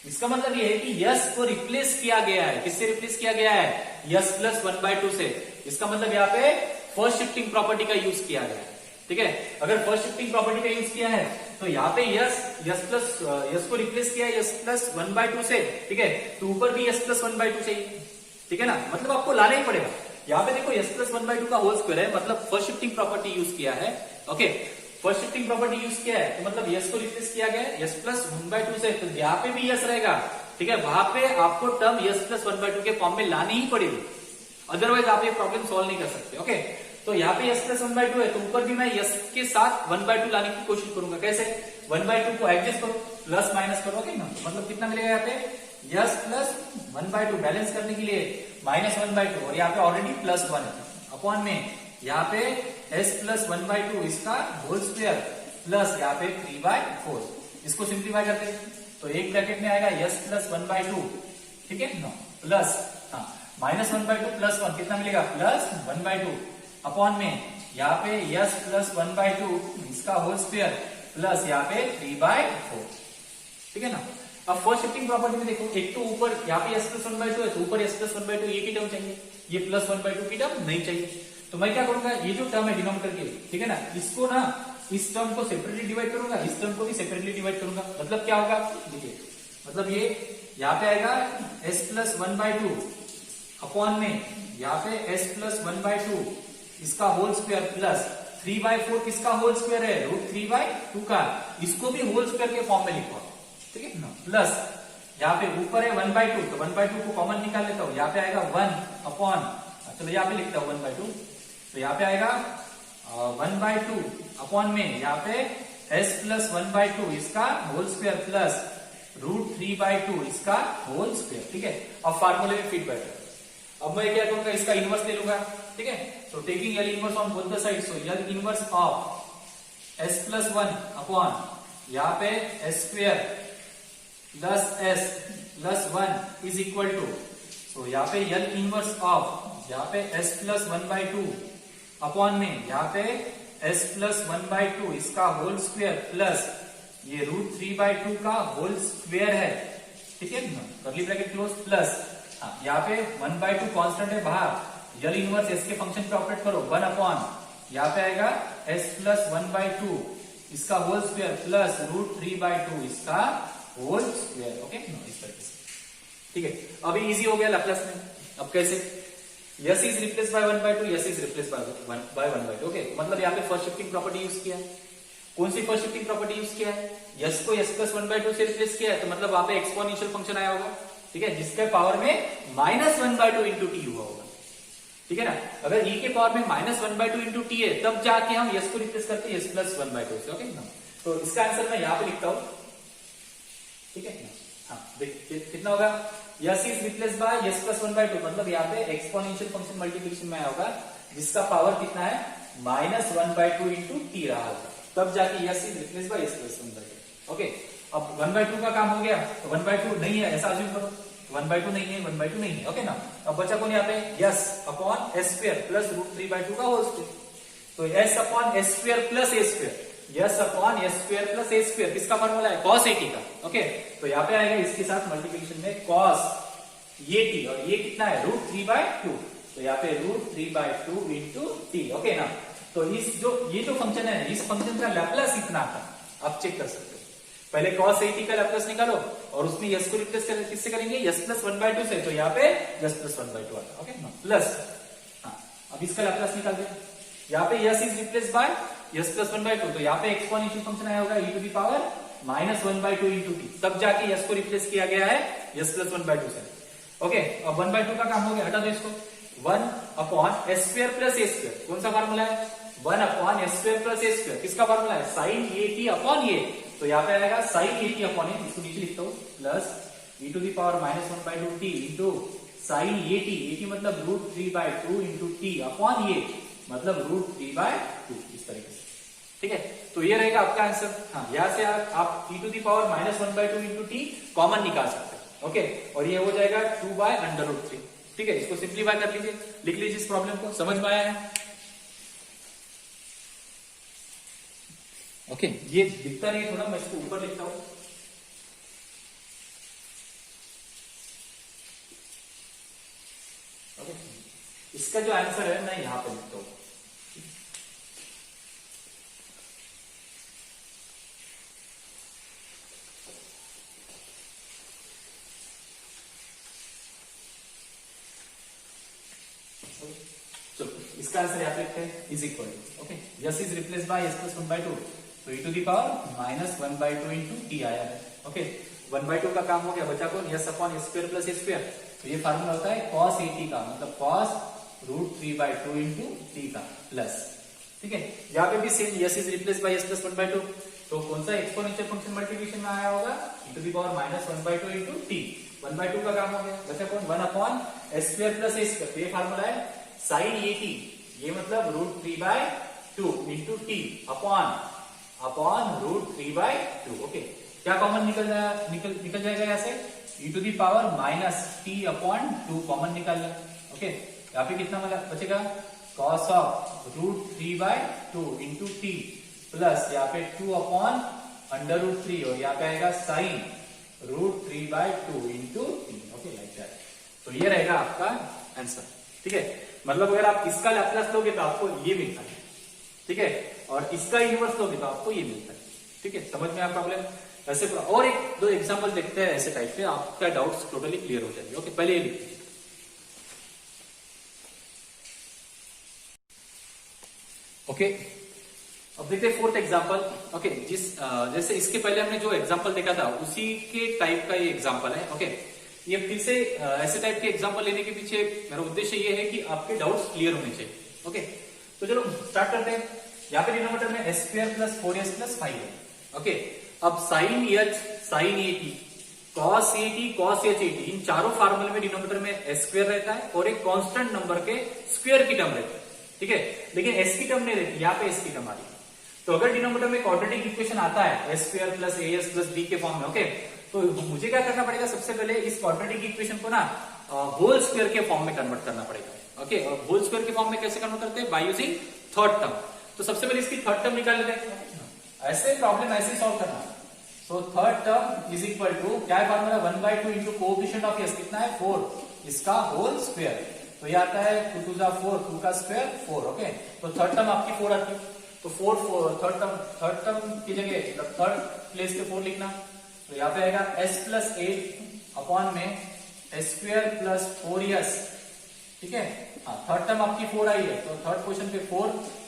इसका मतलब ये है कि s को रिप्लेस किया गया है, किससे रिप्लेस किया गया है? s प्लस 1/2 से। इसका मतलब यहाँ पे फर्स्ट शिफ्टिंग प्रॉपर्टी का यूज किया गया है, ठीक है। अगर फर्स्ट शिफ्टिंग प्रॉपर्टी का यूज किया है तो यहाँ पे s को रिप्लेस किया है s प्लस 1/2 से, ठीक है, तो ऊपर भी s प्लस 1/2 चाहिए, ठीक है ना। मतलब आपको लाना ही पड़ेगा। यहाँ पे देखो s प्लस 1/2 का होल स्क्वायर है, मतलब फर्स्ट शिफ्टिंग प्रॉपर्टी यूज किया है, okay. First shifting property use किया है तो मतलब s को रिप्लेस किया गया है s प्लस 1/2 से, तो यहाँ पे भी s रहेगा, ठीक है। वहां पे आपको टर्म s प्लस 1/2 के फॉर्म में लानी ही पड़ेगी, अदरवाइज आप ये प्रॉब्लम सॉल्व नहीं कर सकते, ओके। तो यहाँ पे s प्लस 1/2 है तो ऊपर भी मैं s के साथ 1/2 लाने की कोशिश करूंगा। कैसे? 1/2 को एडजस्ट करो, प्लस माइनस करो, ओके ना। मतलब कितना मिलेगा यहाँ पे? s प्लस 1/2 बैलेंस करने के लिए -1/2, और यहाँ पे ऑलरेडी प्लस 1 है, अपॉन में यहाँ पे s प्लस 1/2 इसका होल स्क्वायर प्लस यहाँ पे 3/4। इसको सिंप्लीफाई करते हैं तो एक ब्रैकेट में आएगा s प्लस 1/2, ठीक है ना, प्लस -1/2 प्लस 1 कितना मिलेगा? प्लस 1/2 अपॉन में यहाँ पे s प्लस 1/2 इसका होल स्क्वायर प्लस यहाँ पे 3/4, ठीक है ना। अब फर्स्ट शिफ्टिंग प्रॉपर्टी में देखो, एक तो ऊपर यहाँ पे s प्लस 1/2 है, तो ऊपर s प्लस 1/2 ये की टर्म चाहिए, ये प्लस 1/2 की टर्म नहीं चाहिए। तो मैं क्या करूंगा, ये जो टर्म है डिनोमिनेटर के, ठीक है ना, इसको ना इस टर्म को सेपरेटली डिवाइड करूंगा, इस टर्म को भी सेपरेटली डिवाइड करूंगा। मतलब क्या होगा, देखिए मतलब ये यहाँ पे आएगा s प्लस 1/2 अपॉन में यहाँ पे s प्लस 1/2 इसका होल स्क्वायर प्लस 3/4 किसका होल स्क्वायर है, √3/2 का, इसको भी होल स्क्वायर के फॉर्म में लिखो, ठीक है ना। प्लस यहाँ पे ऊपर है 1/2, तो 1/2 को कॉमन निकाल लेता हूँ, यहाँ पे आएगा 1 अपॉन, चलो यहाँ पे लिखता हूँ 1/2, तो यहाँ पे आएगा 1/2 अपॉन में यहाँ पे s प्लस 1/2 इसका होल स्क्वायर प्लस √3/2 इसका होल स्क्वायर, ठीक है। अब फार्मूले में फिट बैठा, अब मैं क्या करूंगा, इसका इनवर्स ले लूंगा, ठीक है। So taking L inverse on both the side, so L inverse of s plus 1 upon यहाँ पे s square plus s plus 1 is equal to, so यहाँ पे एल इनवर्स ऑफ यहाँ पे s प्लस 1/2 अपॉन में यहाँ पे s प्लस 1/2 इसका होल स्क्वायर प्लस ये √3/2 का होल स्क्वायर है, ठीक है ना, कर्ली ब्रैकेट क्लोज, प्लस यहाँ पे 1/2 कांस्टेंट है बाहर, यल इनवर्स s के फंक्शन पे ऑपरेट करो, 1 अपॉन यहाँ पे आएगा s प्लस 1/2 इसका होल स्क्वायर प्लस √3/2 इसका होल स्क्वायर, ओके इस तरीके से, ठीक है। अभी इजी हो गया लैप्लास में। अब कैसे, s is replace bye 1/2, s is replace bye 1/2, okay. मतलब यहाँ पे फर्स्ट शिफ्टिंग प्रॉपर्टी यूज किया है। कौन सी फर्स्ट शिफ्टिंग प्रॉपर्टी यूज किया है, s को s प्लस 1/2 से रिप्लेस किया है, तो मतलब वहां पे एक्सपोनेंशियल फंक्शन आया होगा, ठीक है, जिसके पावर में -1/2 इंटू टी हुआ होगा, ठीक है ना। अगर e के पावर में -1/2 इंटू टी है, तब जाके हम s को रिप्लेस करते हैं s प्लस 1/2 से, ओके ना। तो इसका आंसर मैं यहाँ पे लिखता हूं, ठीक है। हाँ कितना होगा, s is replace by s plus 1/2, मतलब यहाँ पे एक्सपोनेंशियल फंक्शन मल्टीप्लिकेशन में आया होगा, जिसका पावर कितना है -1/2 इंटू टी रहा होगा, तब जाके s is replace by s plus 1/2, okay. अब 1/2 का काम हो गया, तो 1/2 नहीं है ऐसा अज्यूम करो, 1/2 नहीं है, 1/2 नहीं है, ओके ना। अब बचा कौन यहाँ पे, s upon s square plus √3/2 का होल स्क्वायर, तो s upon s square plus a square, s upon s square plus a square किसका फॉर्मूला है, cos at का, ओके। तो यहाँ पे आएगा इसके साथ मल्टीप्लिकेशन में cos at, और ये कितना है √3/2, तो यहाँ पे √3/2 इंटू टी, ओके ना। तो ये जो फंक्शन है, इस फंक्शन का लैप्लास इतना था, आप चेक कर सकते हो। पहले cos at का लैप्लास निकालो, और उसमें s को रिप्लेस किससे करेंगे, s प्लस 1/2 से, तो यहाँ पे s प्लस 1/2 आता, ओके ना, प्लस, हाँ अब इसका लैप्लास निकाल दे, यहाँ पे s is replace by s plus 1/2, तो यहाँ पे एक्सपोनेंशियल फंक्शन आया होगा e to the power -1/2 into t, तब जाके s को रिप्लेस किया गया है s प्लस 1/2 से, ओके। अब 1/2 का काम हो गया, हटा दो इसको, 1 upon s square plus a square, कौन सा फॉर्मूला है, 1 upon s square plus a square, किसका फॉर्मूला है, साइन at अपॉन ये, तो यहाँ पे आएगा साइन at अपॉन ये, इसको नीचे लिखता हूँ, plus e to the power -1/2 t into sine at मतलब √3/2 इंटू टी अपॉन ये मतलब √3/2, इस तरीके से, ठीक है। तो ये रहेगा आपका आंसर। हाँ, यहां से आप e to the power -1/2 into t common निकाल सकते हैं, ओके। और ये हो जाएगा 2/√3, ठीक है। इसको सिंप्लीफाई कर लीजिए, लिख लीजिए इस प्रॉब्लम को, समझ में आया है, ओके। ये दिखता नहीं थोड़ा, मैं इसको ऊपर लिखता हूं, ओके। इसका जो आंसर है मैं यहां पे लिखता हूं, इसका आंसर यहाँ पे लिखते हैं is equal to, okay, yes is replace by s plus 1/2, तो e to the power -1/2 into t आया है, ओके। 1/2 का काम हो गया, बचा कौन, s upon s square plus a square, तो ये फार्मूला होता है cos at का, मतलब cos √3/2 इंटू टी का प्लस, ठीक है। यहाँ पे भी same s is replace by s plus 1/2, तो कौन सा एक्सपोनेंशियल फंक्शन मल्टीप्लिकेशन में आया होगा, e to the power -1/2 into t, 1/2 का काम हो गया, बचा कौन, 1 upon s square plus a square, तो ये फार्मूला है साइन at, ये मतलब √3/2 इंटू टी अपॉन √3/2, ओके। क्या कॉमन निकल जाएगा यहाँ से, e to the power -t/2 common निकाल लिया, ओके। यहाँ पे कितना बचेगा, cos of √3/2 into t plus यहाँ पे 2 अपॉन √3 और यहाँ पे आएगा sine √3/2 into 3। Okay like that. तो ये रहेगा आपका आंसर। ठीक है, मतलब अगर आप इसका लैप्लास लोगे तो आपको ये मिलता है। ठीक है, और इसका इनवर्स लोगे तो आपको ये मिलता है। ठीक है, समझ में आया प्रॉब्लम? ऐसे और एक दो एग्जांपल देखते हैं ऐसे टाइप के, आपका डाउट्स टोटली क्लियर हो जाएंगे। ओके, पहले ये लिखिए। ओके, अब देखते हैं फोर्थ एग्जांपल। ओके, जैसे इसके पहले हमने जो एग्जांपल देखा था उसी के टाइप का ये एग्जांपल है। ओके, ये फिर से ऐसे टाइप के एग्जांपल लेने के पीछे मेरा उद्देश्य ये है कि आपके डाउट्स क्लियर होने चाहिए। ओके, तो चलो स्टार्ट करते हैं। यहाँ पे डिनोमिनेटर में s² + 4s + 5 है। ओके, अब sin h sin at cos at cos h at इन चारों फार्मूले में डिनोमिनेटर में s² रहता है और एक कांस्टेंट नंबर के स्क्वायर की टर्म रहती है। ठीक है, लेकिन s की टर्म नहीं रहती, यहाँ पे s की टर्म आ रही है। तो अगर डिनोमिनेटर में क्वाड्रेटिक इक्वेशन आता है s² + as + b के फॉर्म में, ओके, तो मुझे क्या करना पड़ेगा? सबसे पहले इस क्वाड्रेटिक इक्वेशन को ना होल स्क्वायर के फॉर्म में कन्वर्ट करना पड़ेगा। ओके, और होल स्क्वायर के फॉर्म में कैसे कन्वर्ट करते हैं? By using third term. तो सबसे पहले इसकी थर्ड टर्म निकाल लेते हैं। ऐसे प्रॉब्लम ऐसे ही सॉल्व करना। So third term is equal to क्या है formula? 1/2 into coefficient of s कितना है? 4, इसका होल स्क्वायर। तो ये आता है 2 2 जा 4, 2 का स्क्वायर 4। ओके, तो थर्ड टर्म आपकी 4 आती है। तो 4 थर्ड टर्म की जगह थर्ड प्लेस पे 4 लिखना। तो यहाँ पे आएगा s + 8 अपॉन में s² + 4s। ठीक है, हाँ, थर्ड टर्म आपकी 4 आई है, तो थर्ड क्वेश्चन पे 4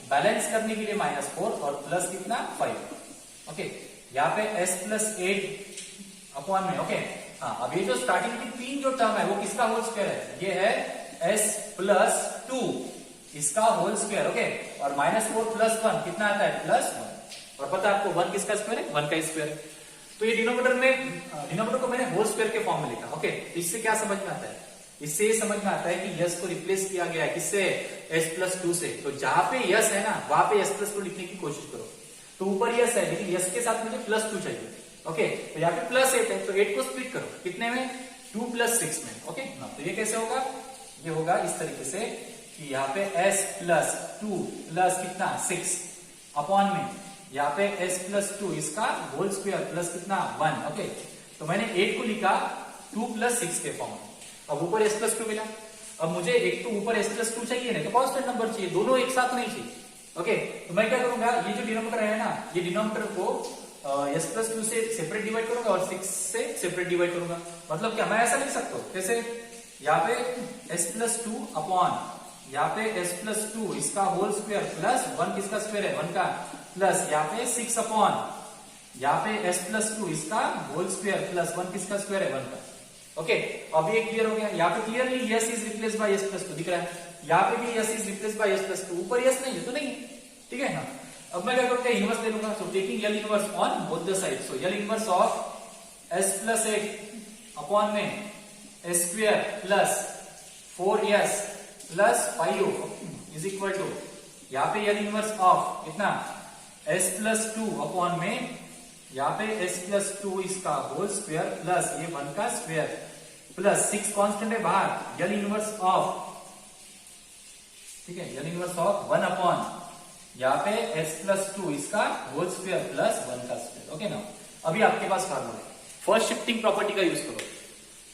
बैलेंस करने के लिए -4 और प्लस कितना? 5। ओके, यहाँ पे s + 8 अपॉन में। ओके, हाँ, अब ये जो स्टार्टिंग की 3 जो टर्म है वो किसका होल स्क्वायर है? ये है s + 2 इसका होल स्क्वायर। ओके, और -4 + 1 कितना आता है? +1। और पता है आपको 1 किसका स्क्वायर है? 1 का स्क्वायर है। तो ये डिनोमिनेटर को मैंने होल स्क्वायर के फॉर्म में लिखा। ओके, इससे क्या समझ में आता है? इससे ये समझ में आता है कि यस को रिप्लेस किया गया है किससे? s + 2 से। तो जहां पे यस है ना वहां पे s + 2 लिखने की कोशिश करो। तो ऊपर यस है लेकिन यस के साथ मुझे +2 चाहिए। ओके, तो यहाँ पे +8 है, तो 8 को स्प्लिट करो कितने में? 2 + 6 में। ओके, तो ये कैसे होगा? ये होगा इस तरीके से कि यहाँ पे s + 2 प्लस कितना? 6 अपॉन में यहाँ पे s + 2 इसका होल स्क्वायर प्लस कितना? 1। ओके, तो मैंने 8 को लिखा 2 + 6 के फॉर्म में। अब ऊपर s + 2 मिला। अब मुझे एक तो ऊपर s + 2 चाहिए ना, तो कांस्टेंट नंबर चाहिए, दोनों एक साथ नहीं चाहिए। ओके, तो मैं क्या करूंगा? ये जो डिनोमिनेटर है ना, ये डिनोमिनेटर को s + 2 से सेपरेट डिवाइड करूंगा और 6 से सेपरेट डिवाइड करूंगा। मतलब क्या मैं ऐसा लिख सकता हूँ? कैसे? यहाँ पे s + 2 अपॉन यहाँ पे s + 2 इसका होल स्क्वायर प्लस 1 किसका स्क्वायर है? 1 का, प्लस यहाँ पे 6 अपॉन यहाँ पे s + 2 इसका होल स्क्वायर प्लस 1 किसका स्क्वायर है? 1 का। ओके, अब ये क्लियर हो गया। यहाँ पे clearly s is replace by s + 2 दिख रहा है। यहाँ पे भी s is replace by s + 2। ऊपर s नहीं है तो नहीं है। ठीक है ना? अब मैं क्या करूंगा? इनवर्स ले लूंगा। So taking L inverse on both the side. So L inverse of s + 8 upon में s² plus 4s plus 5 is equal to यहाँ पे L इनवर्स ऑफ कितना? s + 2 अपॉन में यहाँ पे s + 2 इसका होल स्क्वायर प्लस ये 1 का स्क्वायर प्लस 6 कांस्टेंट है बाहर। L इनवर्स ऑफ, ठीक है, L इनवर्स ऑफ 1 अपॉन यहाँ पे s + 2 इसका होल स्क्वायर प्लस 1 का स्क्वायर। ओके ना? अभी आपके पास फार्मूला है, फर्स्ट शिफ्टिंग प्रॉपर्टी का यूज करो।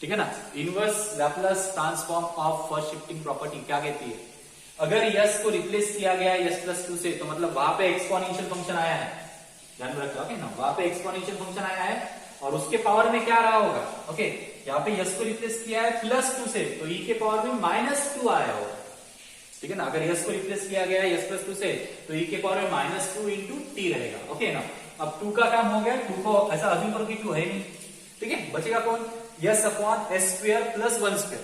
ठीक है ना? Inverse Laplace transform of first shifting property क्या कहती है? अगर s को रिप्लेस किया गया है s + 2 से, तो मतलब वहां पे एक्सपोनेंशियल फंक्शन आया है, ध्यान में रखो। ओके ना? वहां पे एक्सपोनेंशियल फंक्शन आया है और उसके पावर में क्या रहा होगा? ओके, यहाँ पे s को रिप्लेस किया है +2 से, तो e के पावर में -2 आया होगा। ठीक है ना? अगर s को रिप्लेस किया गया है s + 2 से, तो e के पावर में -2 इंटू t रहेगा। ओके ना? अब 2 का काम हो गया। 2 को ऐसा अज्यूम करो कि 2 है नहीं। ठीक है, बचेगा कौन? s upon s² plus 1²।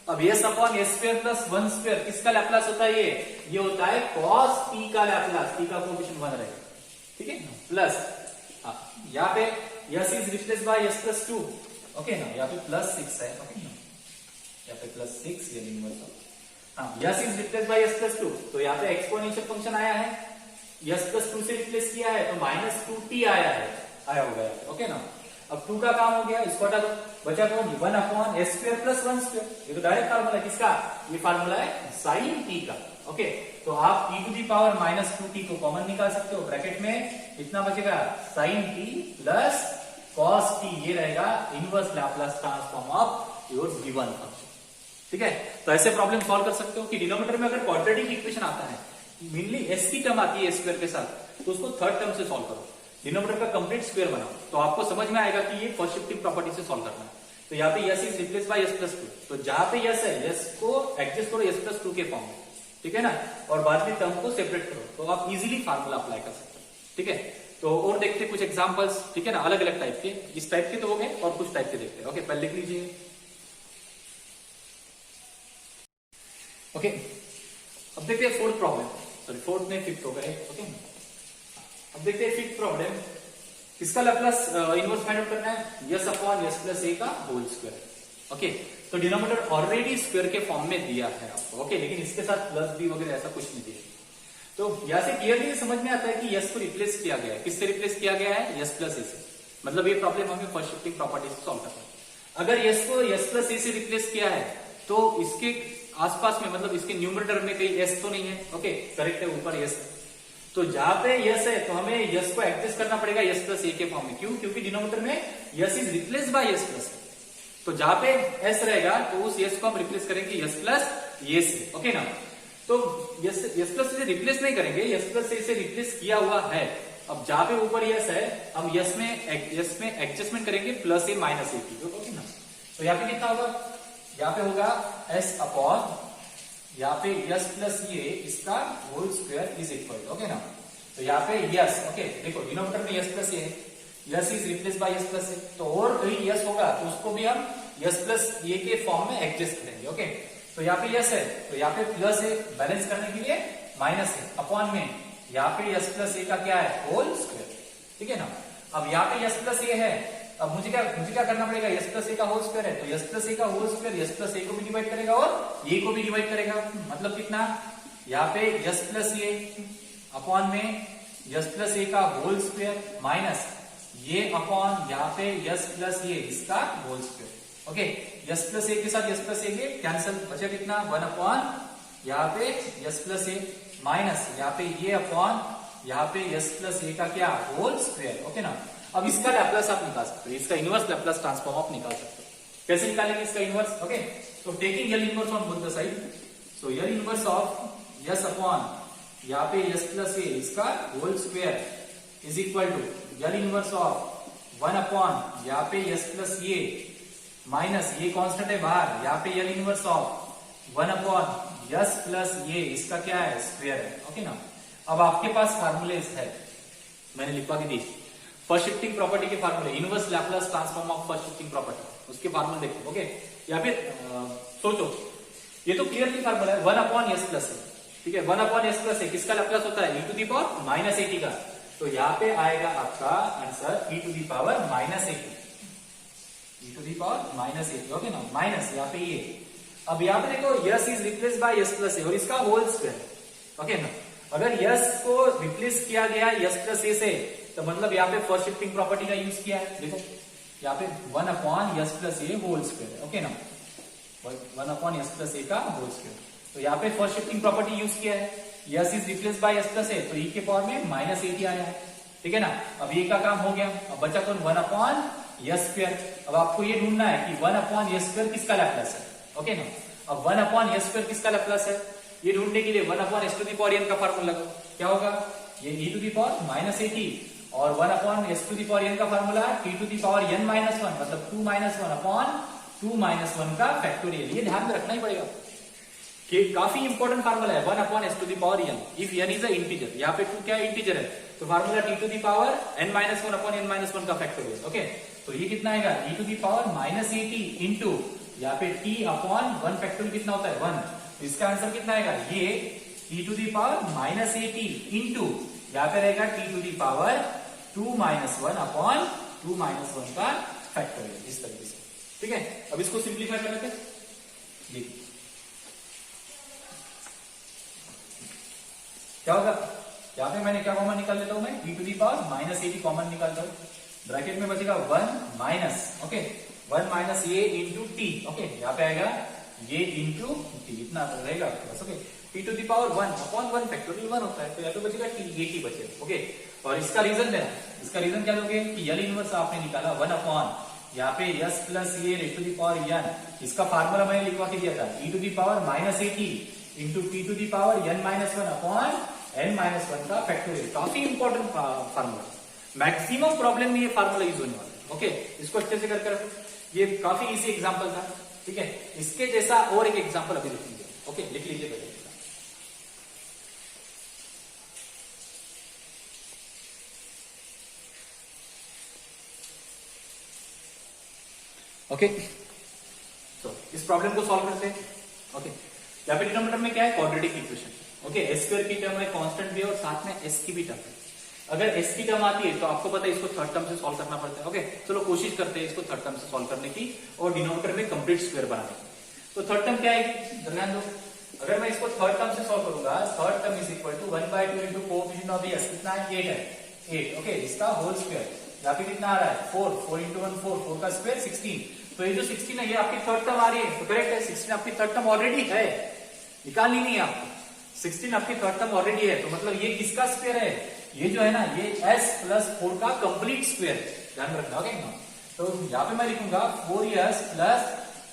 अब s अपॉन s² प्लस 1² किसका लैप्लास होता है? ये होता है cos t का लैप्लास। t का कोएफिशिएंट 1 रहेगा। ठीक है, प्लस यहाँ पे s is replace by s + 2। Okay ना? यहाँ पे +6 है। ओके ना? यहाँ पे +6 ये inverse s is replace by s + 2, तो यहाँ पे एक्सपोनेंशियल फंक्शन आया है, s + 2 से रिप्लेस किया है तो -2t आया होगा। ओके ना? अब 2 का काम हो गया, इसको हटा दो, बचा कौन? 1 अपॉन s² प्लस 1²। ये तो डायरेक्ट फार्मूला है किसका? ये फार्मूला है sin t का। ओके, तो आप e to the power minus 2t को कॉमन निकाल सकते हो, ब्रैकेट में कितना बचेगा sin t plus cos t, ये रहेगा inverse Laplace transform of your given function. ठीक है, तो ऐसे प्रॉब्लम सॉल्व कर सकते हो कि डिनोमिनेटर में अगर क्वाड्रेटिक इक्वेशन आता है, मेनली s की टर्म आती है स्क्वायर के साथ, तो उसको थर्ड टर्म से सॉल्व करो, डिनोमिनेटर का कंप्लीट स्क्वायर बनाओ, तो आपको समझ में आएगा कि ये फर्स्ट शिफ्टिंग प्रॉपर्टी से सॉल्व करना है। तो यहाँ पे yes is replace by s plus 2, तो जहां पे यस है यस को एडजस्ट करो s प्लस 2 के फॉर्म में, ठीक है ना, और बाद में टर्म को सेपरेट करो, तो आप इजीली फार्मूला अप्लाई कर सकते हो। ठीक है, तो और देखते कुछ एग्जांपल्स, ठीक है ना, अलग अलग टाइप के, इस टाइप के तो हो गए और कुछ टाइप के देखते हैं। ओके, पहले लिख लीजिए। ओके, अब देखते हैं फोर्थ प्रॉब्लम, सॉरी फोर्थ में फिफ्थ हो गए। ओके, अब देखते हैं फिफ्थ प्रॉब्लम, इसका लैप्लस इनवर्स फाइंड आउट करना है, yes upon s plus A का होल स्क्वायर। ओके, तो डिनोमिनेटर ऑलरेडी स्क्वायर के फॉर्म में दिया है आपको, ओके, लेकिन इसके साथ प्लस बी वगैरह ऐसा कुछ नहीं दिया। तो यहां से क्लियरली समझ में आता है कि यस को रिप्लेस किया गया है, किससे रिप्लेस किया गया है, यस प्लस ए से, मतलब ये प्रॉब्लम हमें फर्स्ट शिफ्टिंग प्रॉपर्टी से सॉल्व करना है। अगर यस को यस प्लस ए से रिप्लेस किया है तो इसके आसपास में, मतलब इसके न्यूमरेटर में कहीं एस तो नहीं है, ओके, करेक्ट है, ऊपर यस है, तो जहां पे यस है तो हमें यस को एडजस्ट करना पड़ेगा यस प्लस ए के फॉर्म में, क्यों, क्योंकि डिनोमिनेटर में yes is replace by yes plus, तो जहां पे एस रहेगा तो उस यस को हम रिप्लेस करेंगे यस प्लस ए से। ओके ना, तो यस प्लस से रिप्लेस नहीं करेंगे, यस प्लस ए से रिप्लेस किया हुआ है। अब जहां पे ऊपर यस है, हम यस में एडजस्टमेंट करेंगे प्लस ए माइनस ए की, ओके ना, तो यहाँ पे कितना होगा, यहाँ पे होगा एस अपॉन, यहाँ पे यस प्लस ये इसका whole square is equal, okay ना, तो यहाँ पे यस, ओके, देखो डिनोमिनेटर में S plus A, S is replace by yes plus ए, तो और कहीं यस होगा तो उसको भी हम यस प्लस ए के फॉर्म में एडजस्ट करेंगे। ओके, तो यहाँ पे यस है तो यहाँ पे प्लस ए, बैलेंस करने के लिए माइनस है, अपॉन में यहाँ पे यस प्लस ए का क्या है, होल स्क्वायर। ठीक है ना, अब यहाँ पे यस प्लस ए है, अब मुझे क्या करना पड़ेगा, यस प्लस ए का होल स्क्वायर है, तो यस प्लस ए का होल स्क्वायर यस प्लस ए को भी डिवाइड करेगा और ए को भी डिवाइड करेगा, मतलब कितना, यहाँ पे यस प्लस ए अपॉन में यस प्लस ए का होल स्क्वायर माइनस ये अपॉन यहाँ पे यस प्लस ए इसका whole square. Okay, S plus A के साथ यस प्लस ए के कैंसिल, बचा कितना, 1 अपॉन यहाँ पे यस प्लस ए माइनस यहाँ पे ये अपॉन यहाँ पे यस प्लस ए का क्या, होल स्क्वायर। ओके ना, अब इसका लैप्लस आप निकाल सकते हो, इसका इनवर्स लैप्लस ट्रांसफॉर्म आप निकाल सकते हो। कैसे निकालेंगे इसका इनवर्स, ओके, तो taking L inverse on both the side, so L inverse of s upon यहाँ पे यस प्लस ए इसका whole square is equal to L inverse of 1 upon यहाँ पे यस प्लस ए माइनस ये कांस्टेंट है बाहर, यहाँ पे L inverse of 1 upon s plus ए इसका क्या है, स्क्वायर है। ओके ना, अब आपके पास फार्मूले है, मैंने लिखवा के दी, फर्स्ट शिफ्टिंग प्रॉपर्टी के फार्मूले, inverse Laplace transform of first shifting property, उसके फार्मूले देखो। ओके, या फिर सोचो, ये तो क्लियरली फार्मूला है 1 अपॉन एस प्लस है, ठीक है, 1 अपॉन एस प्लस है, किसका लैप्लस होता है, e to the power minus a t का, तो यहाँ पे आएगा आपका answer e to the power minus a t, e to the power minus a t. Okay ना, माइनस यहाँ पे ये, अब यहाँ पे देखो s is replace by yes plus a और इसका होल स्क्वायर। ओके ना, अगर यस को रिप्लेस किया गया यस प्लस ए से, तो मतलब यहाँ पे फर्स्ट शिफ्टिंग प्रॉपर्टी का यूज किया है, देखो यहाँ पे 1 अपॉन यस प्लस ए होल स्क्वायर। ओके ना, 1 अपॉन यस प्लस ए का होल स्क्वायर, तो यहाँ पे फर्स्ट शिफ्टिंग प्रॉपर्टी यूज किया है, s is replace by yes plus ए, तो ई के पावर में माइनस एटी आया है। ठीक है ना, अब ये का काम हो गया, अब बचा कौन, 1 अपॉन यस स्क्वायर। अब आपको ये ढूंढना है कि 1 अपॉन यस स्क्वायर किसका लैप्लस है। ओके ना, अब 1 अपॉन यस स्क्वायर किसका लैप्लस है, ये ढूंढने के लिए 1 upon S to the power n का फार्मूला लगाओ, क्या होगा, ये e to the power minus a t और 1 upon S to the power n का formula t to the power n minus 1, मतलब 2 माइनस 1 अपॉन 2 माइनस 1 का फैक्टोरियल। ये ध्यान में रखना ही पड़ेगा कि काफी इंपॉर्टेंट फार्मूला है 1 upon S to the power n, if n is a integer, यहाँ पे 2 क्या इंटीजर है, तो formula t to the power n minus 1 upon n minus 1 का फैक्टोरियल। ओके, तो ये कितना आएगा, e to the power minus a t into यहाँ पे टी अपॉन 1 फैक्टोरियल कितना होता है 1, तो इसका आंसर कितना आएगा, ये t to the power minus a t into यहाँ पे रहेगा t to the power 2 minus 1 upon 2 minus 1 का फैक्टोरियल, इस तरीके से। ठीक है, अब इसको सिंप्लीफाई कर लेते हैं, देखिए क्या होगा, यहाँ पे मैंने क्या कॉमन निकाल लेता हूं मैं, e to the power minus a t common निकालता हूं, ब्रैकेट में बचेगा 1 minus, okay, 1 minus a into t. Okay, यहाँ पे आएगा ये इंटू टी, इतना रहेगा बस। Okay, t to the power 1 upon 1 factorial 1 होता है, तो यहाँ पे बचेगा टी, ये टी बचेगा। ओके, और इसका रीजन देना, इसका रीजन क्या दोगे कि यल इनवर्स आपने निकाला 1 अपॉन यहाँ पे yes plus a raise to the power n, इसका फार्मूला मैंने लिखवा के दिया था e to the power minus a t into t to the power n minus 1 upon n minus 1 का फैक्टोरियल। काफी इंपॉर्टेंट फार्मूला, मैक्सिमम प्रॉब्लम में ये फार्मूला यूज होने वाला है। ओके, इसको अच्छे से करके रखो, ये काफी इजी एग्जांपल था। ठीक है, इसके जैसा और एक एग्जांपल अभी लिख लीजिए। ओके, लिख लीजिए पहले। ओके, तो इस प्रॉब्लम को सॉल्व करते हैं। ओके, यहाँ पे डिनोमिनेटर में क्या है, quadratic equation. Okay, S square की टर्म है, कांस्टेंट भी है और साथ में एस की भी टर्म है। अगर एस की टर्म आती है तो आपको पता है इसको थर्ड टर्म से सॉल्व करना पड़ता है। ओके, चलो कोशिश करते हैं इसको थर्ड टर्म से सॉल्व करने की और डिनोमिनेटर में कंप्लीट स्क्वायर बनाने की। तो थर्ड टर्म क्या है, ध्यान दो, अगर मैं इसको थर्ड टर्म से सॉल्व करूंगा, third term is equal to 1/2 into coefficient of s, कितना है 8 है 8। ओके, इसका होल स्क्वायर, यहाँ पे कितना आ रहा है 4 इंटू 1 4 का स्क्वायर 16। तो ये जो 16 है ये आपकी थर्ड टर्म आ रही है, तो करेक्ट है, 16 आपकी थर्ड टर्म ऑलरेडी है, निकालनी नहीं है आपको, 16 आपकी थर्ड टर्म ऑलरेडी है। तो मतलब ये किसका स्क्वायर है, ये जो है ना ये s प्लस 4 का कंप्लीट स्क्वायर है, ध्यान रखना। ओके, तो यहाँ पे मैं लिखूंगा 4s प्लस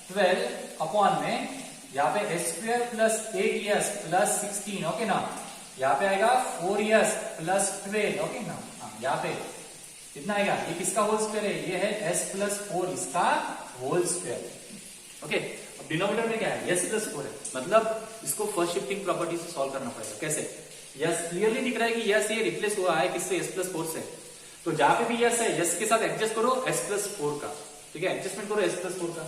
12 अपॉन में यहाँ पे s square plus 8s plus 16। Okay ना, यहाँ पे आएगा 4s प्लस 12। ओके ना, यहाँ पे कितना आएगा, ये किसका होल स्क्वायर है, ये है s प्लस 4 इसका होल स्क्वायर। ओके, अब डिनोमिनेटर में क्या है, s प्लस 4 है, मतलब इसको फर्स्ट शिफ्टिंग प्रॉपर्टी से सॉल्व करना पड़ेगा। कैसे, यस क्लियरली दिख रहा है कि यस ये रिप्लेस हुआ है किससे, s प्लस 4 से, तो जहां पे भी यस है यस के साथ एडजस्ट करो s प्लस 4 का। ठीक है, एडजस्टमेंट करो s प्लस 4 का।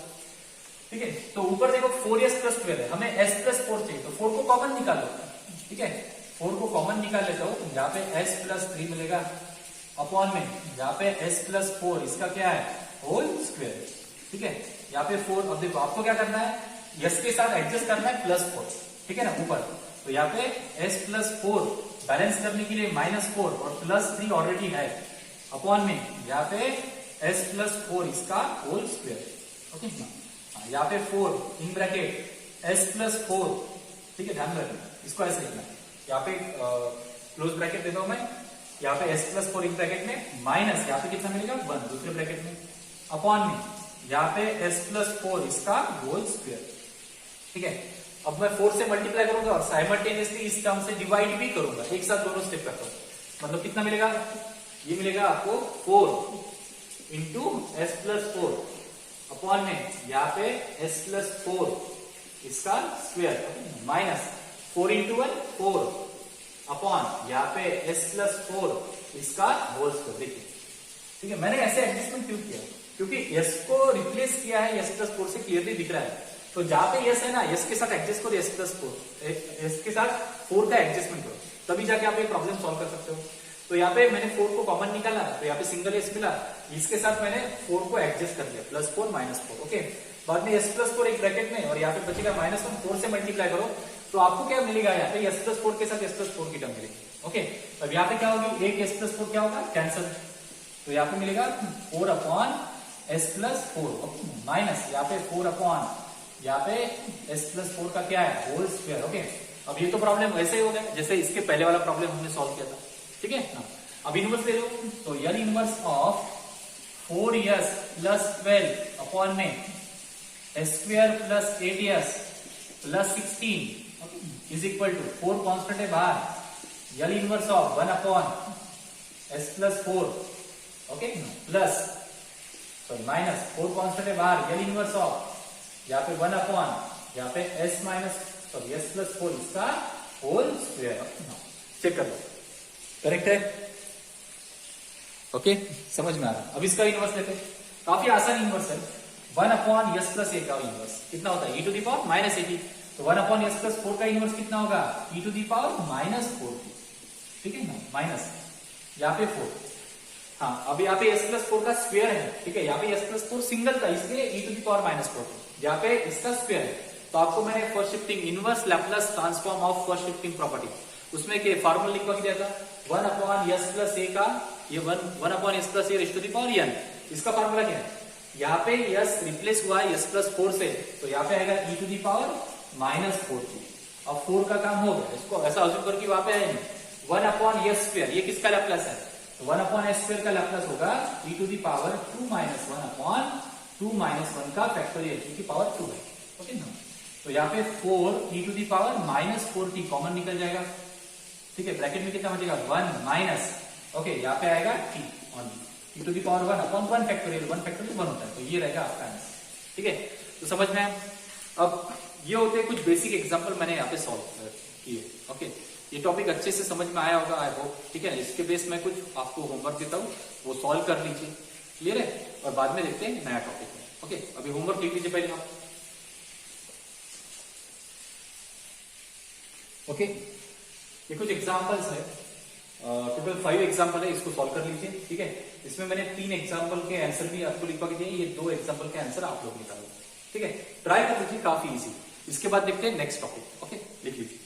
ठीक है, तो ऊपर देखो 4s प्लस 12 है, हमें s प्लस 4 चाहिए, तो 4 को कॉमन निकालो। ठीक है, 4 को कॉमन निकाल लेता हूं, यहाँ पे s प्लस 3 मिलेगा अपॉन में यहाँ पे s प्लस 4 इसका क्या है होल स्क्वायर। ठीक है, यहाँ पे 4, अब देखो आपको क्या करना है, s के साथ एडजस्ट करना है प्लस 4। ठीक है ना, ऊपर, तो यहाँ पे s प्लस 4 बैलेंस करने के लिए -4 और प्लस 3 ऑलरेडी है अपॉन में यहाँ पे s प्लस 4 इसका होल स्क्वायर। ओके, यहाँ पे 4 इन ब्रैकेट s प्लस 4। ठीक है, ध्यान रखना, इसको ऐसे लिखना, यहाँ पे क्लोज ब्रैकेट देता हूं मैं, यहाँ पे s प्लस 4 इन ब्रैकेट में माइनस यहाँ पे कितना मिलेगा 1 दूसरे ब्रैकेट में अपॉन में यहाँ पे s प्लस 4 इसका होल स्क्वायर। ठीक है, अब मैं 4 से मल्टीप्लाई करूंगा और साइमल्टेनियसली इस टर्म से डिवाइड भी करूंगा, एक साथ दोनों स्टेप करता हूं, मतलब कितना मिलेगा, ये मिलेगा आपको 4 इंटू एस प्लस 4 अपॉन में यहाँ पे s प्लस 4 इसका स्क्वायर माइनस 4 इंटू 1 4 अपॉन यहाँ पे s प्लस 4 इसका होल स्क्वायर। देखिए, ठीक है, मैंने ऐसे एडजस्टमेंट क्यों किया, क्योंकि s को रिप्लेस किया है s प्लस 4 से, क्लियरली दिख रहा है। तो जहां पे s है ना, s के साथ एडजस्ट करो s प्लस 4, s के साथ 4 का एडजस्टमेंट करो, तभी जाके आप ये प्रॉब्लम सॉल्व कर सकते हो। तो यहाँ पे मैंने 4 को कॉमन निकाला, तो यहाँ पे सिंगल s मिला, इसके साथ मैंने 4 को एडजस्ट कर दिया, प्लस 4 माइनस 4। ओके, बाद में s प्लस 4 एक ब्रैकेट में और यहाँ पे बचेगा -1, 4 से मल्टीप्लाई करो तो आपको क्या मिलेगा, यहाँ पे s प्लस 4 के साथ s प्लस 4 की टर्म मिलेगी। ओके, अब यहाँ पे क्या होगी, एक s प्लस 4 क्या होगा कैंसल, तो यहाँ पे मिलेगा 4 अपॉन s प्लस 4 माइनस यहाँ पे 4 अपॉन यहाँ पे s प्लस 4 का क्या है होल स्क्वायर। ओके, अब ये तो प्रॉब्लम वैसे ही हो गया जैसे इसके पहले वाला प्रॉब्लम हमने सॉल्व किया था। ठीक है, अब इनवर्स ले लो, तो L inverse of 4s plus 12 upon में s square plus 8s plus 16 is equal to 4 constant है बाहर, L inverse of 1 upon s plus 4 okay plus sorry minus 4 constant है बाहर, यल इनवर्स ऑफ यहाँ पे 1 अपॉन यहाँ पे s minus sorry s plus 4 इसका होल स्क्वायर। चेक कर लो, करेक्ट है। ओके, समझ में आ रहा। अब इसका इनवर्स लेते, काफी आसान इनवर्स है, 1 अपॉन s प्लस 8 का इनवर्स कितना होता है, e to the power minus 80, तो 1 अपॉन s प्लस 4 का इनवर्स कितना होगा, e to the power minus 4। ठीक है ना, माइनस यहाँ पे 4, हाँ अब यहाँ पे s प्लस 4 का स्क्वायर है। ठीक है, यहाँ पे s प्लस 4 सिंगल था इसलिए e to the power minus 4, यहाँ पे इसका स्क्वायर है। तो आपको मैंने first shifting inverse Laplace transform of first shifting property, उसमें के फार्मूला लिखवा के दिया था 1 अपॉन s प्लस a का, ये 1 upon s plus a raise to the power n, इसका फार्मूला क्या है, यहाँ पे s रिप्लेस हुआ है s प्लस 4 से, तो यहाँ पे आएगा e to the power minus 4। अब 4 का काम हो गया, इसको ऐसा अज्यूम करके वहां पे आएंगे 1/s², ये किसका लैप्लास है? तो 1/s² का लैप्लास होगा e to the power 2 minus 1/2 minus 1 का फैक्टोरियल e की पावर 2 है। ओके ना, तो यहाँ पे 4 e to the power -4t common निकल जाएगा, ठीक है। ब्रैकेट में कितना बचेगा 1 माइनस, ओके यहाँ पे आएगा t only e to the power 1/1 factorial 1 factorial 1 होता है, तो ये रहेगा आपका आंसर, ठीक है। तो समझ में आया। अब ये होते हैं कुछ बेसिक एग्जांपल मैंने यहाँ पे सॉल्व किए, ओके। ये टॉपिक अच्छे से समझ में आया होगा आई होप, ठीक है। इसके बेस में कुछ आपको होमवर्क देता हूँ, वो सॉल्व कर लीजिए, क्लियर है। और बाद में देखते हैं नया टॉपिक में, ओके। अभी होमवर्क लिख लीजिए पहले आप, ओके। ये कुछ एग्जाम्पल्स है, टोटल 5 एग्जाम्पल है, इसको सॉल्व कर लीजिए, ठीक है। इसमें मैंने 3 एग्जाम्पल के आंसर भी आपको लिखवा के दिए, ये 2 एग्जाम्पल के आंसर आप लोग निकालो, ठीक है। ट्राई कर लीजिए, काफी इजी। इसके बाद देखते हैं नेक्स्ट टॉपिक, ओके। लिख लीजिए।